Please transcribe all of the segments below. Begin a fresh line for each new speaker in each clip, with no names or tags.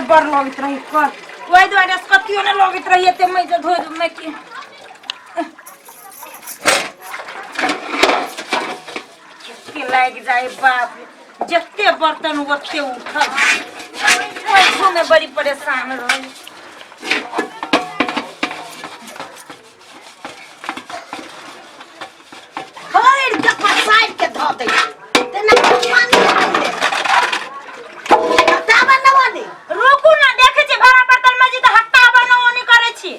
दुआरे बर लगत रही कर ओइ दुआरे कतियो ने लगत रही ते मैं धो मैं की के लाग जाए बाप जत्ते बर्तन ओते उठल ओइ में बड़ी परेशान रही
हर के पसाई के धो दे तेना पानी दे हट्टा बनवानी
रुकू ना देखे छी भरा बर्तन में जी त हट्टा बनवानी करे छी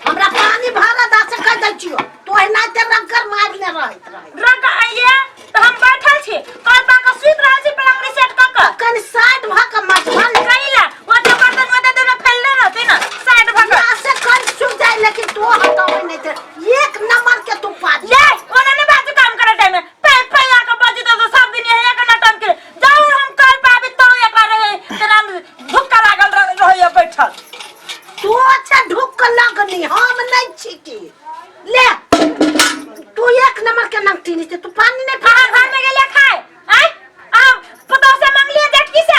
हमरा पानी भरा दा से कह दै छियो तो एना ते रंकर मारले रहत रहे
रंग आइए तो हम बैठल छी कल पा के सुत रहल छी पलंग रिसेट क के
कन साइड भ के मछवन
कइला ओते बर्तन ओते देना फैलले रहते ना साइड भ के
से कन सुन जाए लेकिन तो हटावे नहीं ते एक नंबर के तू पाज
ले ओने ने बात काम करे टाइम में पे पे आके बजी तो सब दिन यही एक नटन के जाऊ हम कल पाबी तो एक बार तेरा धुक्का लागल रहिए बैठल
तू अच्छा ढुक लगनी हम नहीं छिकी ले तू एक नंबर के नंगटी नीचे तू पानी नहीं
हां घर में गेले खाए हैं अब पतो से मांग लिए देख की से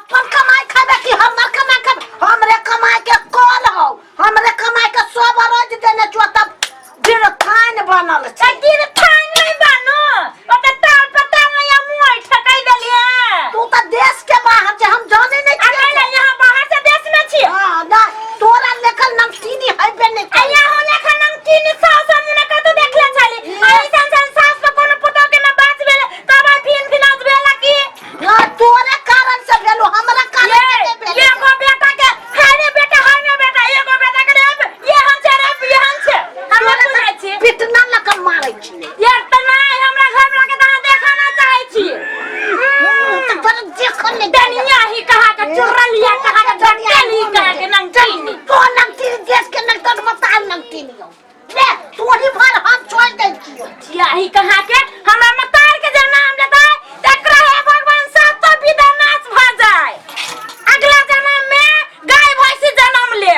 अपन कमाई खाबे कि हमर कमाई खाबे हमरे कमाई के कौन हो हमरे कमाई के 100 रोज देने छो तब दिन खान बनल छै
दिन खान नहीं बानो ओते ताल पता नहीं मुंह ठकाई देलिए
तू तो देश के बाहर से हम जाने नहीं छिए
अरे यहां बाहर से देश में छी
हां ना तोरा लेखन नमकीनी हइबे नहीं कर
अया हो लेखन नमकीनी सास मुने का तो देख ले चली आई संसन सास पे कोनो पुतो के ना बात भेले तब फिन फिनास भेला की
ना तोरे कारण से भेलो हमरा कारण से भेलो
ये गो बेटा के हारे बेटा हारे बेटा ये गो बेटा के ये हम से रे ये हम से हम सुनै छी
पिटना लक मारै छी
ये त नहीं हमरा घर में के तहां देखाना चाहे छी
तो पर देखो ले
दुनिया ही कहा के चुरलिया कहा के धकेली कहा के नमकीनी
तो नमकीन देश के नमकीन बता नमकीन हो ले तोरी भर हम छोड़ दे छियो
यही कहा के हमरा मतार के जब नाम लेता तकरा है भगवान साथ तो विदा नाश भ जाए अगला जन्म में गाय भैंसी जन्म ले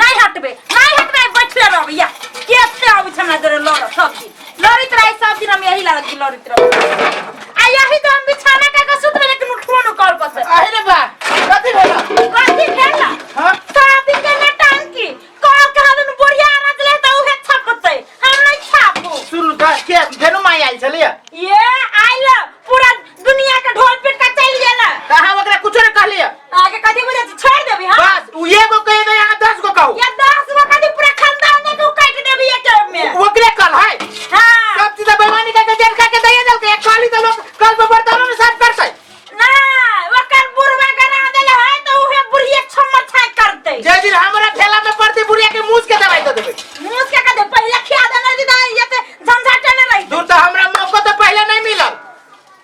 नहीं हटबे बैठले रहबे या केते आबै छ हमरा दरे लड़ सब दिन लड़ित रहे सब दिन हम यही लड़ित रहे आ यही तो हम बिछाना का सुतबे लेकिन उठबो न कर पसे
अरे बा कथि भेला
हां शादी के नटान की कॉल कहा दिन बुढ़िया रच ले त उहे छपतै हम नहीं छापू
शुरू के धेनु माई आइल छलिए
ये आइल पूरा दुनिया के ढोल पीट के चल गेला
कहां ओकरा कुछ न कहलिए
आगे कथि बुझे छोड़ देबी हां
बस उ एगो कहि दे यहां 10 गो कहू
ये 10 गो कथि पूरा खानदान ने को काट देबी एक में
ओकरे कल है
हां
सब चीज बेईमानी का जेल खा के दे दल के एक खाली तो लोग कल पे बर्तनों में साफ करते
ना ओकर बुढ़वा करा देले है तो उहे बुढ़िया छम्मर छाय करते
जे दिन हमरा ठेला में पड़ती बुढ़िया के मुंह के दवाई दे देबे
मुंह के कदे पहले खिया देना दी ये ते झंझट ने रही
दूर तो हमरा मौका तो पहले नहीं मिलल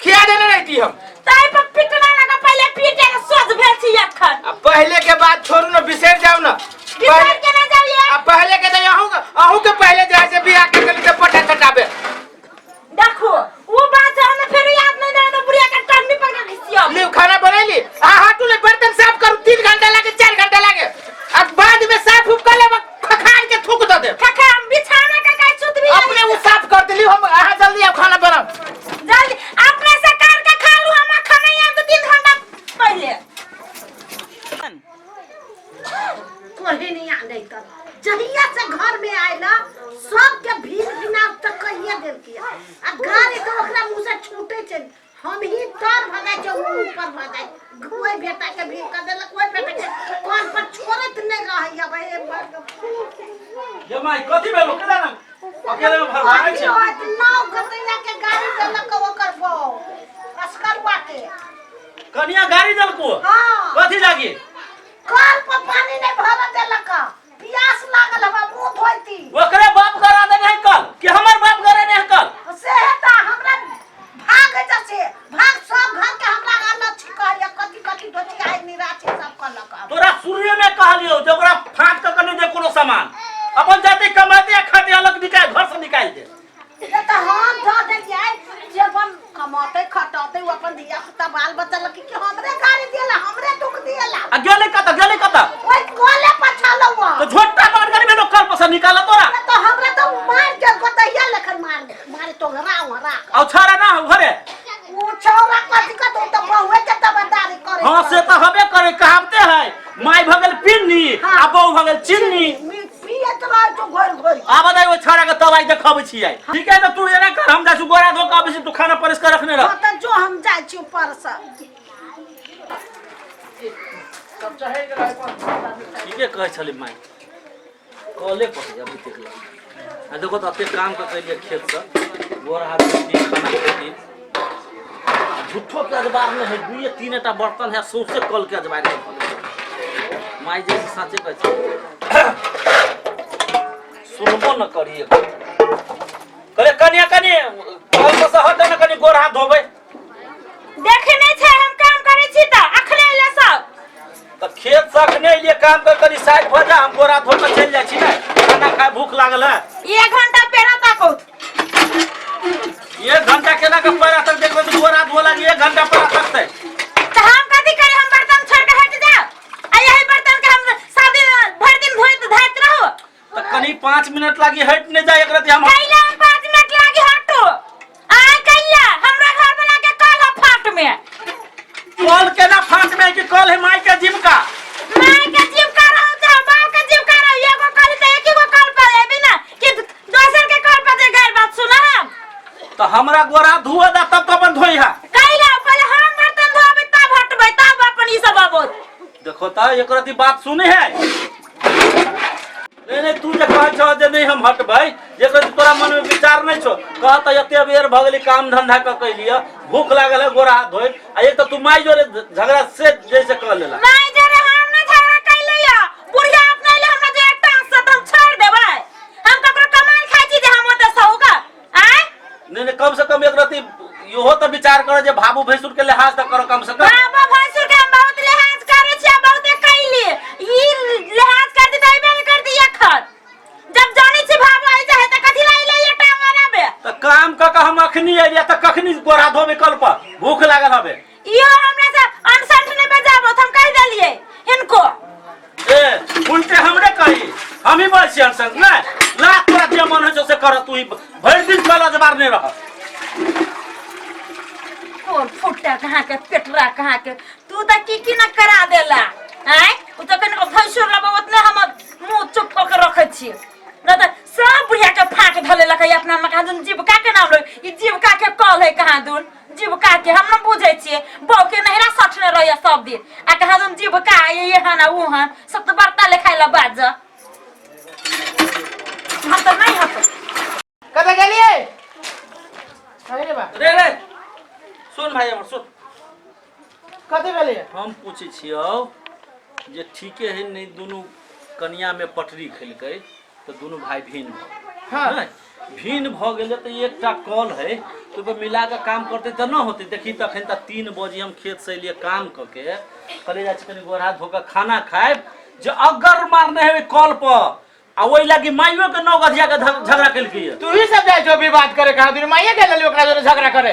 खिया देने रहती हम
ताई पर पिटना लगा पहले पीटे के सोच भेल छी अखन
अब पहले के बात छोड़ू ना बिसेर जाओ ना
बिसेर के ना जाओ ये
अब पहले के दे आहू के पहले जैसे बियाह के गली से पटा चटाबे
देखो वो बात हमें फिर याद नहीं रहा तो बुढ़िया का टंडी पकड़ खिसियो
लीव खाना बनैली आ हाटू ले बर्तन साफ करू 3 घंटा लगे 4 घंटा लगे अब बाद में साफ उप कर ले खखान के थूक दे दे
खखा बिछाना का काय सुत भी
अपने वो साफ कर देली हम आ जल्दी अब खाना बनाओ
जल्दी अपने से कर के खा लूं हम खाना यहाँ तो 3 घंटा पहले
कोई नहीं आने कर जहिया से घर में आइला सब के भीड़ बिना तक कहिए देल किया आ गाड़ी तो ओकरा मुंह से छूटे छै हम ही तर भगाय छै ऊपर भगाय कोई बेटा के भीड़ कर देलक कोई बेटा के कौन पर छोड़त नहीं रहैया भाई
जमाई कथि भेलो केना ना अकेले में भरवाए छै
नाव गतैया के गाड़ी देलक ओकर बौ अस्कर बाटे
कनिया गाड़ी दलको
हां
कथि लागी
कल पर पानी नहीं भर देलक प्यास लागल हवा मुंह धोइती
ओकरे बाप करा दे नहीं कल कि हमर बाप करे नहीं कल
से हेता हमरा भाग जसे भाग सब घर के हमरा गाना छिकैया कथि कथि दोची आइ निराचे सब कलक
तोरा सूर्य में कहलियो जे ओकरा फाट के कने दे कोनो सामान अपन जाते कमाते खाते अलग निकाल घर से निकाल दे
ये त हम ध देलियै जे अपन कमाते खटाते वो अपन दिया पुता बाल बच्चा लकी कि हमरे गाड़ी देला हमरे दुख देला
आ गेले कता
ओइ कोले पछालवा
तो झोटा बात करे में लोग कल पसा निकाला तोरा
तो हमरा तो मार के गोतैया लेखन मारे तो घरा
औ छारा ना घरे
वो छौरा कथि कथि तो बहुए के तबदारी करे
हां से तो हबे करे कहावते है माई भगल पिन्नी आ बहू भगल चिन्नी
पियत रह तो घर घर
आब दे ओ छाड़ा के दवाई देखाबै छियै ठीक है तो तू एना कर हम जासु गोरा धो के आबै छी तू खाना परिस के रखने रह
त जो हम जाय छी ऊपर से
सब चाहे के रह पर
ठीके कहै छली माई कॉले पर अभी तक लग आ देखो तो अते काम कर के लिए खेत से गोरा हाथ खेती खाना खेती झूठो के अजबार में है दुइए तीनटा बर्तन है सौसे कल के अजबार में माई जैसे साचे कहै सुनबो न करिए करे कनिया कनी कल से हट न कनी गोर हाथ धोबै
देखे नहीं छै हम काम करे छी त अखने ले सब
त खेत से अखने लिए काम कर कनी साइड भ जा हम गोर हाथ धो के चल जाय छी ना खाना खाए भूख लागल है
1 घंटा पेरा ताको
1 घंटा केना के पैरा तक देखबे तो गोर हाथ धोला 1 घंटा पैरा तकते
त हम कथि करे हम बर्तन छोड़ के हट जाओ आ यही बर्तन के हम सादे भर दिन धोइत धाइत रहो
त कनी 5 मिनट लागी हट ने जाए एकरती हम
कैला 5 मिनट लागी हटो आ कैला हमरा घर बना के कल फाट में
कल केना फांट में कि कल है माई के जिमका
माई के जीव का रहो जा बाप के जीव का रहो एगो कल त एक गो कल पर एबी ना कि दोसर के कल पर जे गैर बात सुना हम
त हमरा गोरा धुआ दा तब तो अपन धोई है
कैला पहले हम बर्तन धोबे तब हटबै तब अपन ई सब आबो
देखो त एकरती बात सुने है नहीं तू जे कह छ जे नहीं हम हटबै जे कह तोरा मन में विचार नहीं छो कह त एते बेर भ गेली काम धंधा क कइलिया भूख लागल है गोरा हाथ धोइ आ एक त तू माई जोरे झगड़ा से जैसे कर लेला
माई जोरे हम न झगड़ा कैलिया बुढ़िया अपने ले हमरा जे एकटा से हम छोड़ देबै हम ककरो कमाई खाइ छी जे हम ओते सहूगा आय
नहीं कम से कम एकरती इहो त विचार कर जे भाबू भैंसुर के लिहाज त करो कम से कम
बाबा भैंसुर के हम बहुत लिहाज करे छी बहुत कैली ई लिहाज कर दी तइबे न कर दी एखन जब जानी छी भाबू आई जाए त कथि लाई ले एटा बनाबे
त काम क के हम अखनी एलिया त कखनी गोरा धोबे कल पर भूख लागल हबे
इहो हमरा से अनसंठ ने बजाबो हम कह देलिए इनको
ए उल्टे हमरे कही हम ही बस संग ना लाख तोरा जे मन हो से कर तू भर दिन चला जबार नहीं रह
कौन फुट्टा कहाँ के पेटरा कहाँ के तू त की न करा देला हैं उ त कन भैंसुर लबा उतने हम मुंह चुप क के रखे छी न त सब बुढ़िया के फाट धले लकै अपना में कहा जीविका के नाम लो ई जीविका के कल है कहाँ दून जीविका के हम न बुझै छिए बौ के नहरा सठने रहया सब दिन आ कहा दून जीविका ये हना उ हन सब तो बर्ता लेखाइला बाज हम त नहीं हत
कब गेलिए अरे बा
रे सुन भाई हमर सुन
कते गेलिए
हम पूछे छियो जे ठीके है नहीं दोनों कन्या में पटरी खेलकै तो दोनों भाई भिन्न
हां
भिन्न भ गेले तो एकटा कॉल है तो पे मिला के काम करते त न होते देखी तखन त 3 बजे हम खेत से लिए काम क के कले जा कनी गोरा धो के खाना खाए जे अगर मारने है कॉल पर आ ओइ लागी माइयो के 9 गधिया के झगड़ा केलकी
तू ही सब जाय छो विवाद करे कहा दिन माइए गेल ओकरा जोरे झगड़ा करे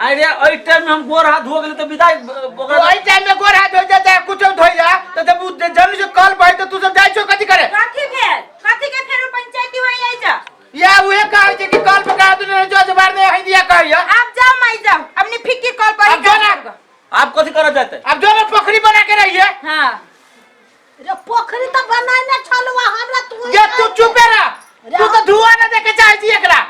अरे ओइ टाइम में हम गोर हाथ धो गेली त विदाई
तो ओइ टाइम में गोर हाथ धो जाता है कुछ धोई जा तो जब जन जो कल भाई तो तू सब जाय छो कथि करे
कथि भेल कथि के फेर पंचायती होई आई जा
या उहे कहे छै कि कल पका दिन जो जबार ने है दिया कहियो
आप जाओ मैं जाओ अपनी फिक्की कॉल पर
अब जाना
आप कथि करत जाते
अब जो पोखरी बना के रहिए
हां
रे पोखरी त बनाइने छलवा हमरा तू
ये तू चुपे रह तू तो धुआं न देखे चाहे छी एकरा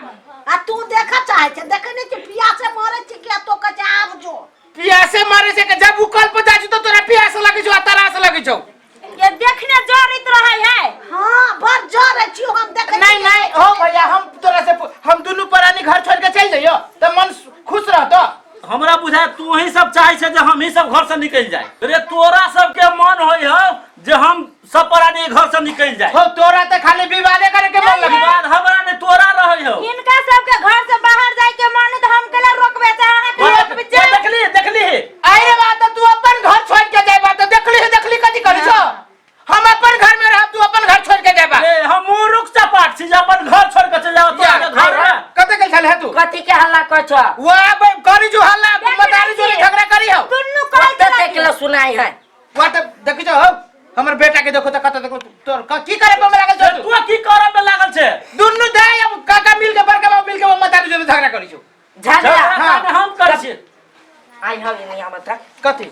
आ तू देखा चाहे छ देखे नहीं कि प्यासे मरे छी के तो कह आब जो
प्यासे मारे से जब उ कल पर जाछु तो तोरा प्यास लगे छौ तरास लगे छौ
ये देखने जोरित रहे है
हां बर जोर छी हम देखे
नहीं हो भैया हम तोरा से हम दोनों प्राणी घर छोड़ के चल जइयो त मन खुश रहतो
हमरा बुझाय तू ही सब चाहे छे जे हम ही सब घर से निकल जाए रे तोरा सब के मन होय हो जे हम सब प्राणी घर से निकल जाए
हो तोरा त खाली विवादे करे के मन लगे
बाद हमरा ने तोरा रहै हो
इनका सब के घर से बाहर जाए के मन त हम केला रोकबे त अहाँ के रोकबे
देखली
आई रे बात तू अपन घर छोड़ के जाबा त देखली कथि करै छौ हम अपन घर में रह तू अपन घर छोड़ के जाबा
ए हम मूर्ख चपाट छी जे अपन घर छोड़ के चल जाओ तोरा के घर है
कते गेल छल है तू
कथि के हल्ला कर छ
वो अब करी जो हल्ला मतारी जो झगड़ा करी हो
दुन्नु कॉल
तो देखलो सुनाई है
वो त देखि जो हो हमर बेटा के देखो त कत देखो तोर की करे पे लागल छ
तू की करब में लागल छे
दुन्नु दाई अब काका मिल के बड़का बाबू मिल के मतारी जो झगड़ा करी छौ
झगड़ा
हम कर छी
आई हम नहीं आमत
कथि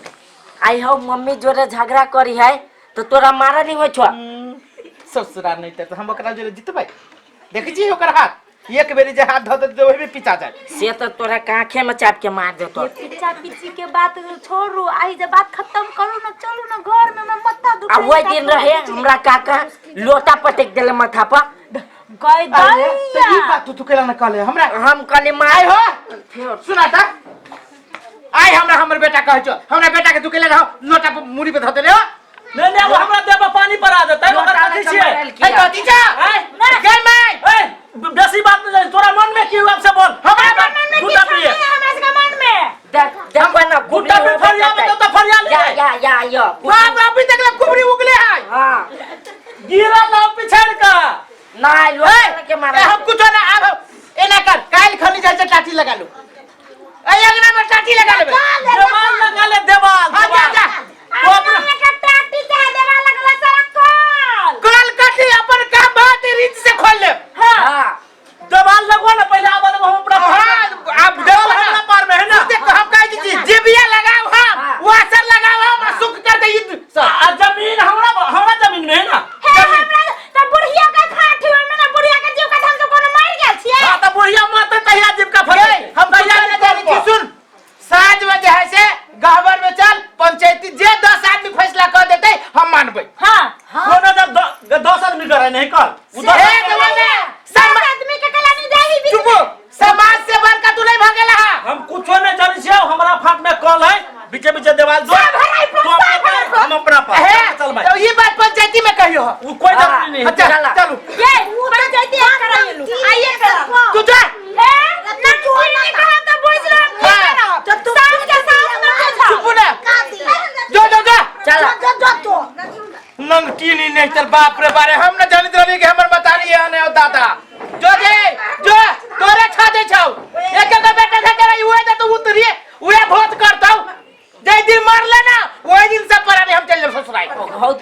आई हो मम्मी जोरे झगड़ा करी है तो तोरा मारा नहीं हो छो।
ससुरा नहीं तो हम ओकरा जोरे जीतबै। देखी छी ओकर हाथ एक बेरी जे हाथ धो दे तो ओहि में पिचा जाए।
से तो तोरा काखे में चाप के मार देतो।
पिचा पिची के बात छोड़ू, आई जे बात खत्म करू ना, चलू ना घर में, मैं मत्ता दुख।
आ वही दिन रहे हमरा काका लोटा पटक देले माथा पर।
गई
अरे तो ई बात तू केला न कहले हमरा।
हम कहले मार
आई हो सुना था आई हमरा हमर बेटा कहै छो हमरा बेटा के तू केला रहो लोटा पर मुड़ी पे धो देले हो।
नहीं नहीं, वो हमरा देह पर पानी पड़ा देता है, ओकर कथी छिए?
ए कथी छ गल में
ए बेसी बात नहीं, तोरा मन में की हुआ से बोल।
हमरा मन में
गुड्डा प्रिय
हमरा से मन में
देखो ना
गुड्डा पे फरिया में तो फरिया ले
या
बाप अभी तक ले कुबरी उगले है।
हां
गिरा ना पिछड़ का
ना लोटा के मारा।
हम कुछ ना अब एना कर काल खनी जल से टाटी लगा लो। ए अंगना में टाटी लगा लेबे।
देवाल लगा ले, देवाल।
हां जा जा
तो अपना
टाटी चाहे देवा लगला सारा
कल कटी अपन काम बात रीत से खोल ले।
हां
देवाल लगवा ना पहले, अब हम अपना
हां अब देवाल
अपना पार में है ना।
देखो हम कह दी जीबिया लगाओ हम वासर लगाओ हम सुख कर दे
आ जमीन हमरा जमीन में है ना।
त बुढ़िया के फाठी में ना, बुढ़िया के जीव का हम तो कोनो मार गेल छिए।
हां तो बुढ़िया मत तहिया जीव का फटे हम तहिया
नहीं जानी कि सुन साज में जे है से गहबर में चल पंचायती जे 10 आदमी फैसला कर देते हम मानबै।
हां
कोनो जब 10 आदमी करे नहीं कर उधर
सब आदमी के कला नहीं जाई।
चुप समाज से बड़का तू नहीं भागेला।
हम कुछो नहीं जानी छिए, हमरा फाट में कल है, बीचे बीचे देवाल दो तो हम अपना पास चल भाई।
तो ये बात पंचायती में कहियो
वो कोई जरूरी नहीं है।
अच्छा चलो
ये पंचायती आ कराइए लो, आइए करा
तू जा
ना तू नहीं कहा तो बुझ रहा तो तू सास के सास ना पूछा।
चुप ना जो जो जो
चल
नंगटी नहीं चल बाप रे बारे हम न जानित रही कि हमर बतारी है ने दादा जो जे जो तोरे छा दे छौ एक एक बेटा था करे हुए तो उतरी उहे भोत करतौ जय दिन मार लेना वही दिन सब पर हम चल ससुराल
बहुत